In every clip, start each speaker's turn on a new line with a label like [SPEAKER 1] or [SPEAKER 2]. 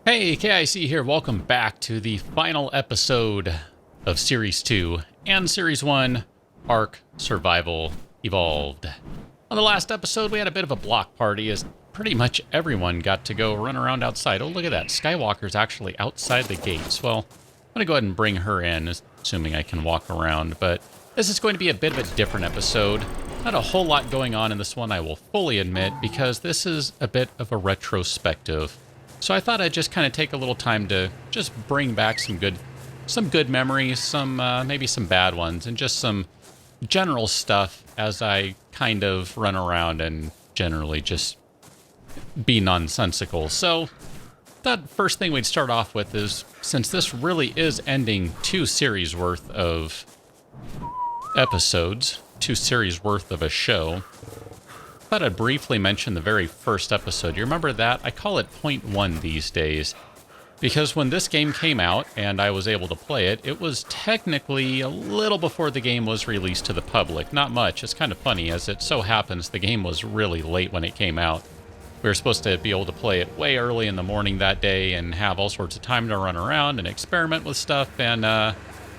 [SPEAKER 1] Hey, KIC here. Welcome back to the final episode of Series 2 and Series 1, ARK Survival Evolved. On the last episode, we had a bit of a block party as pretty much everyone got to go run around outside. Oh, look at that. Skywalker's actually outside the gates. Well, I'm going to go ahead and bring her in, assuming I can walk around. But this is going to be a bit of a different episode. Not a whole lot going on in this one, I will fully admit, because this is a bit of a retrospective. So I thought I'd just kind of take a little time to just bring back some good memories, some maybe some bad ones, and just some general stuff as I kind of run around and generally just be nonsensical. So that first thing we'd start off with is, since this really is ending two series worth of episodes, two series worth of a show, I thought I'd briefly mention the very first episode. You remember that? I call it Point 1 these days, because when this game came out and I was able to play it, it was technically a little before the game was released to the public. Not much. It's kind of funny, as it so happens the game was really late when it came out. We were supposed to be able to play it way early in the morning that day and have all sorts of time to run around and experiment with stuff, and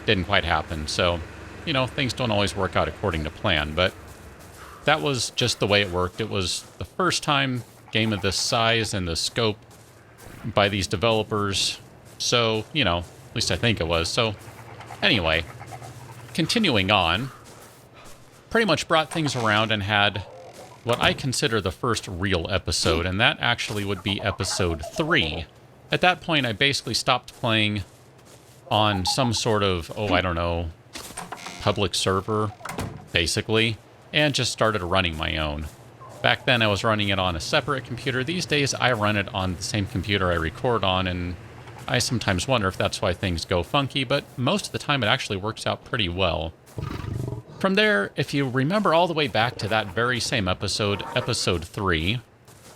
[SPEAKER 1] didn't quite happen. So, you know, things don't always work out according to plan, but that was just the way it worked. It was the first time game of this size and the scope by these developers. So, you know, at least I think it was. So, anyway, continuing on, pretty much brought things around and had what I consider the first real episode, and that actually would be episode 3. At that point, I basically stopped playing on some sort of, I don't know, public server, basically, and just started running my own. Back then I was running it on a separate computer. These days I run it on the same computer I record on, and I sometimes wonder if that's why things go funky, but most of the time it actually works out pretty well. From there, if you remember all the way back to that very same episode, episode 3,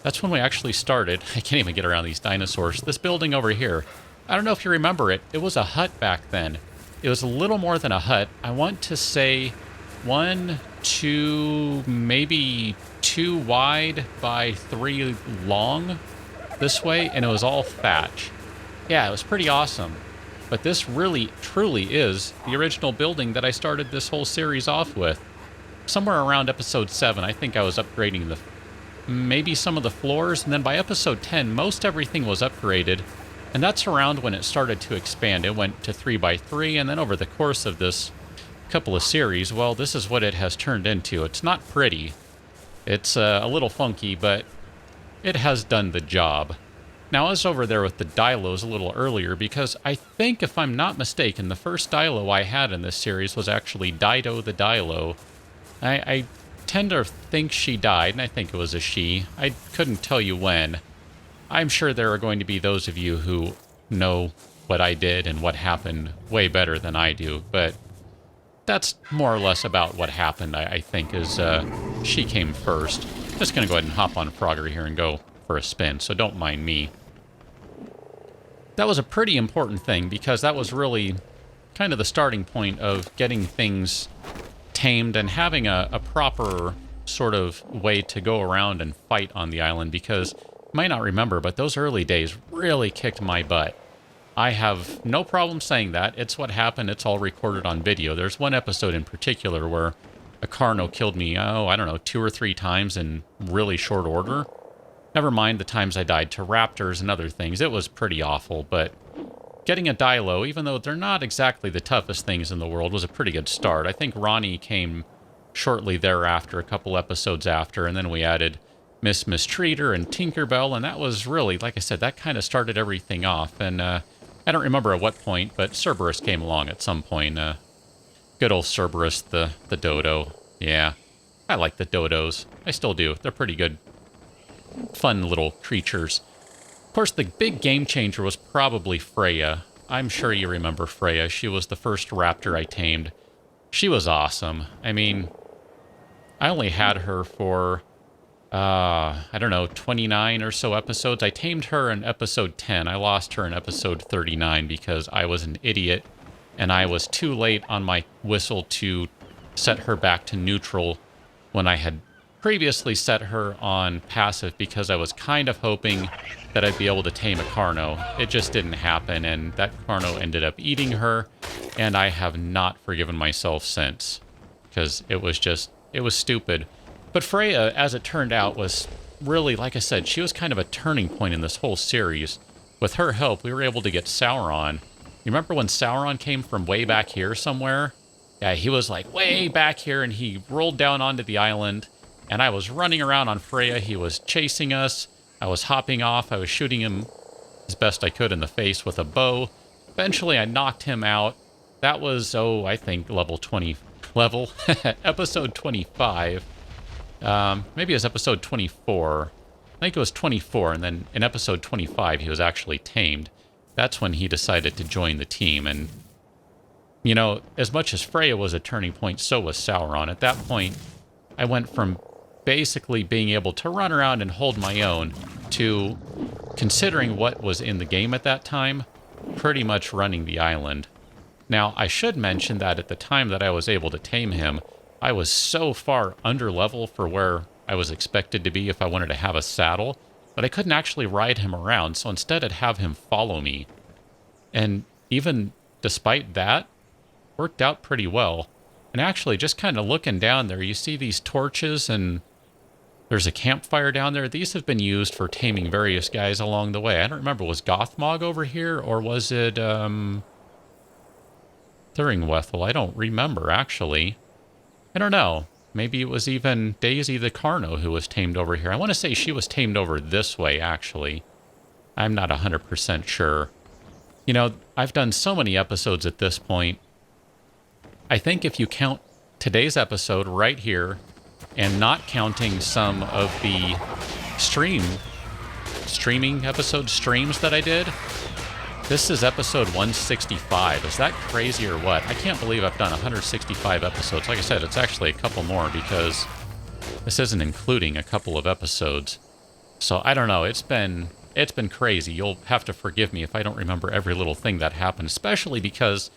[SPEAKER 1] that's when we actually started. I can't even get around these dinosaurs. This building over here, I don't know if you remember it. It was a hut back then. It was a little more than a hut. I want to say 1, 2, maybe 2 wide by 3 long this way, and it was all thatch. Yeah, it was pretty awesome. But this really, truly is the original building that I started this whole series off with. Somewhere around episode 7, I think I was upgrading maybe some of the floors, and then by episode 10, most everything was upgraded, and that's around when it started to expand. It went to 3 by 3, and then over the course of this couple of series, well, this is what it has turned into. It's not pretty. It's a little funky, but it has done the job. Now, I was over there with the Dilos a little earlier because I think, if I'm not mistaken, the first Dilo I had in this series was actually Dido the Dilo. I tend to think she died, and I think it was a she. I couldn't tell you when. I'm sure there are going to be those of you who know what I did and what happened way better than I do, but that's more or less about what happened, I think, is she came first. Just going to go ahead and hop on Frogger here and go for a spin, so don't mind me. That was a pretty important thing, because that was really kind of the starting point of getting things tamed and having a proper sort of way to go around and fight on the island, because you might not remember, but those early days really kicked my butt. I have no problem saying that. It's what happened. It's all recorded on video. There's one episode in particular where a Carno killed me, I don't know, 2 or 3 times in really short order. Never mind the times I died to raptors and other things. It was pretty awful, but getting a Dilo, even though they're not exactly the toughest things in the world, was a pretty good start. I think Ronnie came shortly thereafter, a couple episodes after, and then we added Miss Mistreater and Tinkerbell, and that was really, like I said, that kind of started everything off. And I don't remember at what point, but Cerberus came along at some point. Good old Cerberus, the dodo. Yeah, I like the dodos. I still do. They're pretty good, fun little creatures. Of course, the big game changer was probably Freya. I'm sure you remember Freya. She was the first raptor I tamed. She was awesome. I mean, I only had her for I don't know, 29 or so episodes. I tamed her in episode 10. I lost her in episode 39 because I was an idiot and I was too late on my whistle to set her back to neutral when I had previously set her on passive because I was kind of hoping that I'd be able to tame a Carno. It just didn't happen, and that Carno ended up eating her, and I have not forgiven myself since, because it was stupid. But Freya, as it turned out, was really, like I said, she was kind of a turning point in this whole series. With her help, we were able to get Sauron. You remember when Sauron came from way back here somewhere? Yeah, he was like way back here, and he rolled down onto the island, and I was running around on Freya. He was chasing us. I was hopping off. I was shooting him as best I could in the face with a bow. Eventually, I knocked him out. That was, I think episode 25. Maybe it was episode 24. I think it was 24, and then in episode 25, he was actually tamed. That's when he decided to join the team, and, you know, as much as Freya was a turning point, so was Sauron. At that point, I went from basically being able to run around and hold my own to, considering what was in the game at that time, pretty much running the island. Now, I should mention that at the time that I was able to tame him, I was so far under level for where I was expected to be if I wanted to have a saddle, but I couldn't actually ride him around, so instead I'd have him follow me. And even despite that, worked out pretty well. And actually, just kind of looking down there, you see these torches, and there's a campfire down there. These have been used for taming various guys along the way. I don't remember, was Gothmog over here, or was it, Thuringwethel? I don't remember, actually. I don't know. Maybe it was even Daisy the Carno who was tamed over here. I want to say she was tamed over this way, actually. I'm not 100% sure. You know, I've done so many episodes at this point. I think if you count today's episode right here, and not counting some of the streaming episode streams that I did, this is episode 165. Is that crazy or what? I can't believe I've done 165 episodes. Like I said, it's actually a couple more because this isn't including a couple of episodes. So I don't know. It's been crazy. You'll have to forgive me if I don't remember every little thing that happened, especially because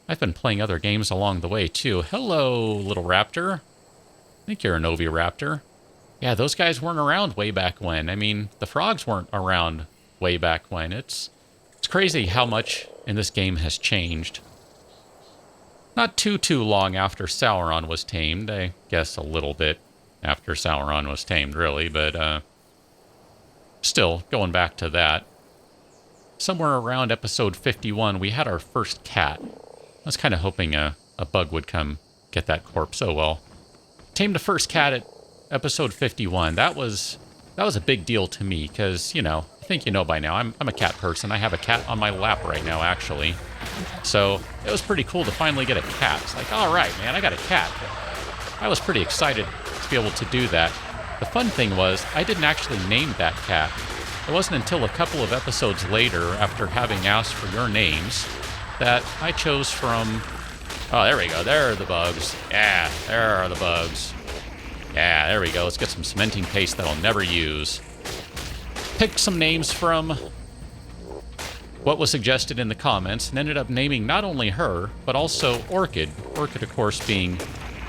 [SPEAKER 1] I've been playing other games along the way too. Hello, little raptor. I think you're an Oviraptor. Yeah, those guys weren't around way back when. I mean, the frogs weren't around way back when. It's crazy how much in this game has changed. Not too long after Sauron was tamed. I guess a little bit after Sauron was tamed, really, but still, going back to that. Somewhere around episode 51, we had our first cat. I was kind of hoping a bug would come get that corpse. Oh well. Tamed the first cat at episode 51. That was a big deal to me because, you know, I think you know by now, I'm a cat person. I have a cat on my lap right now, actually. So it was pretty cool to finally get a cat. It's like, all right, man, I got a cat. I was pretty excited to be able to do that. The fun thing was, I didn't actually name that cat. It wasn't until a couple of episodes later, after having asked for your names, that I chose from... Oh, there we go. There are the bugs. Yeah, there are the bugs. Yeah, there we go. Let's get some cementing paste that I'll never use. Picked some names from what was suggested in the comments and ended up naming not only her, but also Orchid. Orchid, of course, being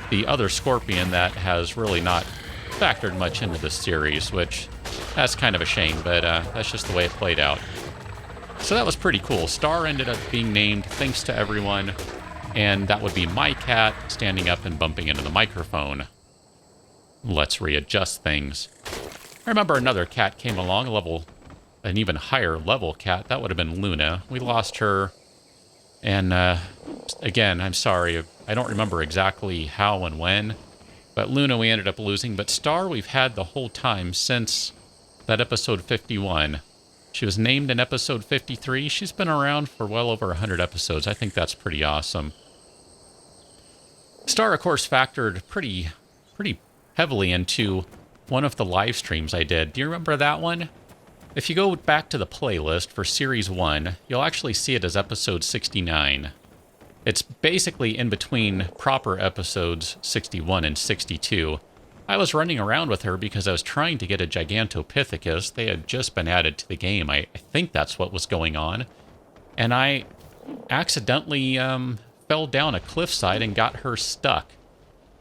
[SPEAKER 1] the other scorpion that has really not factored much into this series, which that's kind of a shame, but that's just the way it played out. So that was pretty cool. Star ended up being named thanks to everyone, and that would be my cat standing up and bumping into the microphone. Let's readjust things. I remember another cat came along, an even higher level cat. That would have been Luna. We lost her, and again, I'm sorry, I don't remember exactly how and when, but Luna we ended up losing. But Star we've had the whole time since that episode 51. She was named in episode 53. She's been around for well over 100 episodes. I think that's pretty awesome. Star, of course, factored pretty heavily into one of the live streams I did. Do you remember that one? If you go back to the playlist for Series 1, you'll actually see it as episode 69. It's basically in between proper episodes 61 and 62. I was running around with her because I was trying to get a Gigantopithecus. They had just been added to the game. I think that's what was going on. And I accidentally fell down a cliffside and got her stuck.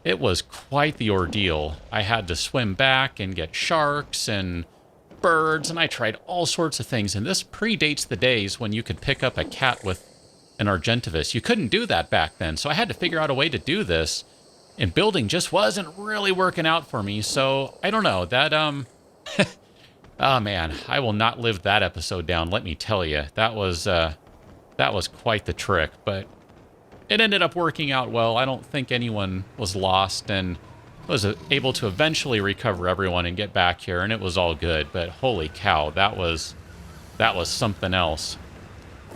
[SPEAKER 1] It was quite the ordeal. I had to swim back and get sharks and birds, and I tried all sorts of things. And this predates the days when you could pick up a cat with an Argentavis. You couldn't do that back then, so I had to figure out a way to do this. And building just wasn't really working out for me, so I don't know. That, oh man, I will not live that episode down, let me tell you. That was quite the trick, but it ended up working out well. I don't think anyone was lost, and was able to eventually recover everyone and get back here, and it was all good. But holy cow, that was something else.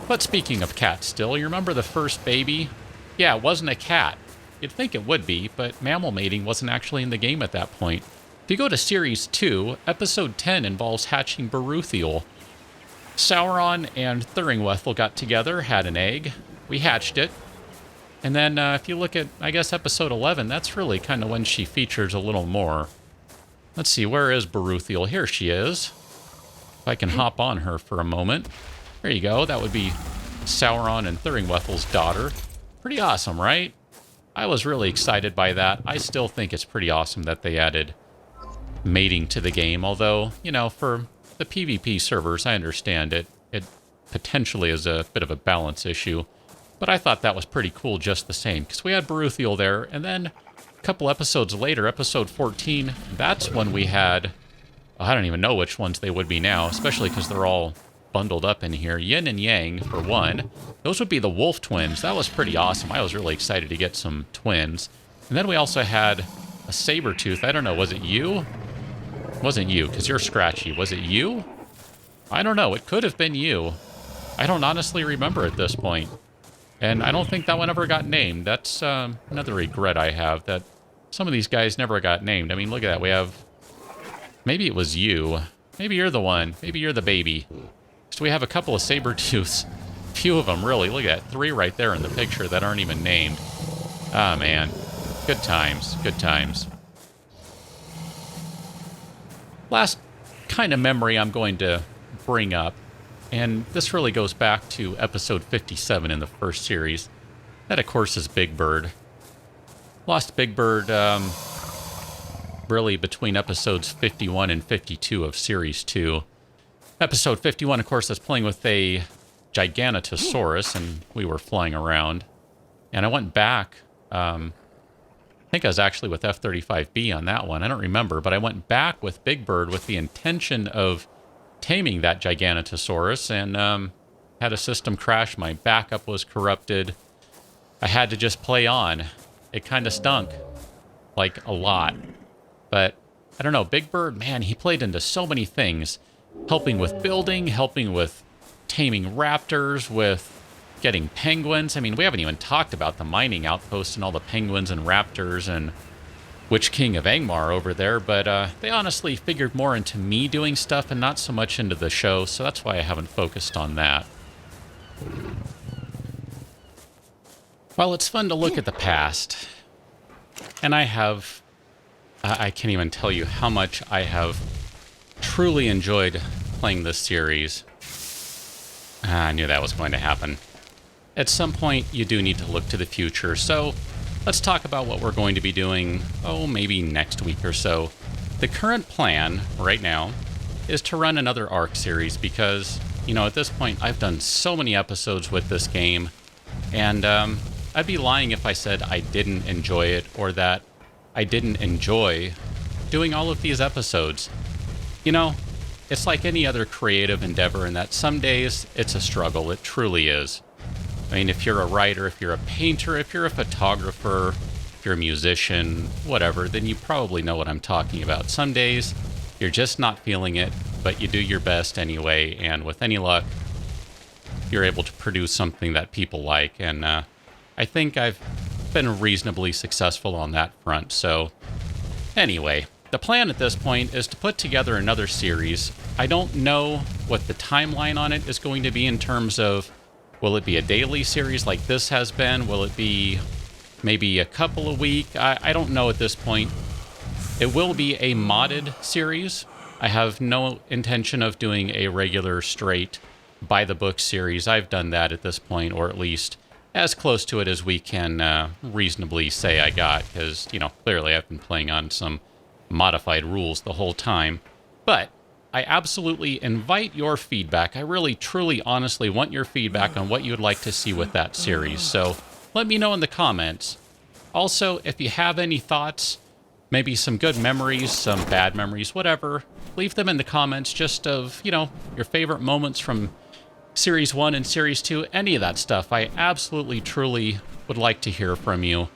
[SPEAKER 1] But speaking of cats still, you remember the first baby? Yeah, it wasn't a cat. You'd think it would be, but mammal mating wasn't actually in the game at that point. If you go to Series 2, Episode 10 involves hatching Baruthiel. Sauron and Thuringwethel got together, had an egg. We hatched it. And then if you look at, I guess, Episode 11, that's really kind of when she features a little more. Let's see, where is Baruthiel? Here she is. If I can hop on her for a moment. There you go. That would be Sauron and Thuringwethel's daughter. Pretty awesome, right? I was really excited by that. I still think it's pretty awesome that they added mating to the game, although, you know, for the PvP servers, I understand it. It potentially is a bit of a balance issue, but I thought that was pretty cool just the same, because we had Baruthiel there, and then a couple episodes later, episode 14, that's when we had, I don't even know which ones they would be now, especially because they're all bundled up in here. Yin and Yang, for one. Those would be the wolf twins. That was pretty awesome. I was really excited to get some twins. And then we also had a saber-tooth. I don't know, was it you? It wasn't you, because you're scratchy. Was it you? I don't know. It could have been you. I don't honestly remember at this point. And I don't think that one ever got named. That's another regret I have, that some of these guys never got named. I mean, look at that. We have... Maybe it was you. Maybe you're the one. Maybe you're the baby. So we have a couple of saber-tooths. Few of them, really. Look at that. 3 right there in the picture that aren't even named. Ah, man. Good times. Good times. Last kind of memory I'm going to bring up, and this really goes back to episode 57 in the first series. That, of course, is Big Bird. Lost Big Bird, really between episodes 51 and 52 of Series 2. Episode 51, of course, is playing with a Giganotosaurus, and we were flying around. And I went back, I think I was actually with F-35B on that one. I don't remember, but I went back with Big Bird with the intention of taming that Giganotosaurus, and had a system crash. My backup was corrupted. I had to just play on. It kind of stunk, like a lot. But I don't know, Big Bird, man, he played into so many things. Helping with building, helping with taming raptors, with getting penguins. I mean, we haven't even talked about the mining outpost and all the penguins and raptors and Witch King of Angmar over there, but they honestly figured more into me doing stuff and not so much into the show, so that's why I haven't focused on that. Well, it's fun to look at the past, and I can't even tell you how much I have truly enjoyed playing this series. I knew that was going to happen. At some point, you do need to look to the future, so let's talk about what we're going to be doing, maybe next week or so. The current plan right now is to run another ARK series because, you know, at this point, I've done so many episodes with this game, and I'd be lying if I said I didn't enjoy it or that I didn't enjoy doing all of these episodes. You know, it's like any other creative endeavor in that some days it's a struggle. It truly is. I mean, if you're a writer, if you're a painter, if you're a photographer, if you're a musician, whatever, then you probably know what I'm talking about. Some days you're just not feeling it, but you do your best anyway, and with any luck, you're able to produce something that people like. And I think I've been reasonably successful on that front. So anyway, the plan at this point is to put together another series. I don't know what the timeline on it is going to be in terms of, will it be a daily series like this has been? Will it be maybe a couple a week? I don't know at this point. It will be a modded series. I have no intention of doing a regular straight by the book series. I've done that at this point, or at least as close to it as we can reasonably say I got, because, clearly I've been playing on some modified rules the whole time. But I absolutely invite your feedback. I really, truly, honestly want your feedback on what you would like to see with that series. So let me know in the comments. Also, if you have any thoughts, maybe some good memories, some bad memories, whatever, leave them in the comments just of, your favorite moments from Series 1 and Series 2, any of that stuff. I absolutely, truly would like to hear from you.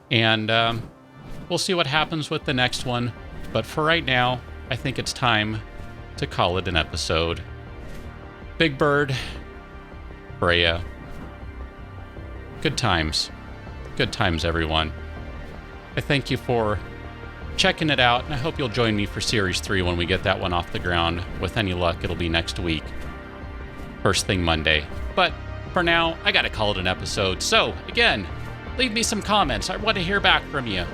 [SPEAKER 1] And we'll see what happens with the next one. But for right now, I think it's time to call it an episode. Big Bird, Freya, good times. Good times, everyone. I thank you for checking it out, and I hope you'll join me for Series 3 when we get that one off the ground. With any luck, it'll be next week. First thing Monday. But for now, I gotta call it an episode. So, again, leave me some comments. I want to hear back from you.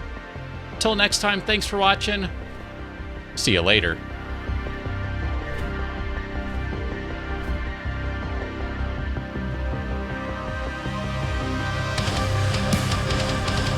[SPEAKER 1] Till next time, thanks for watching. See you later.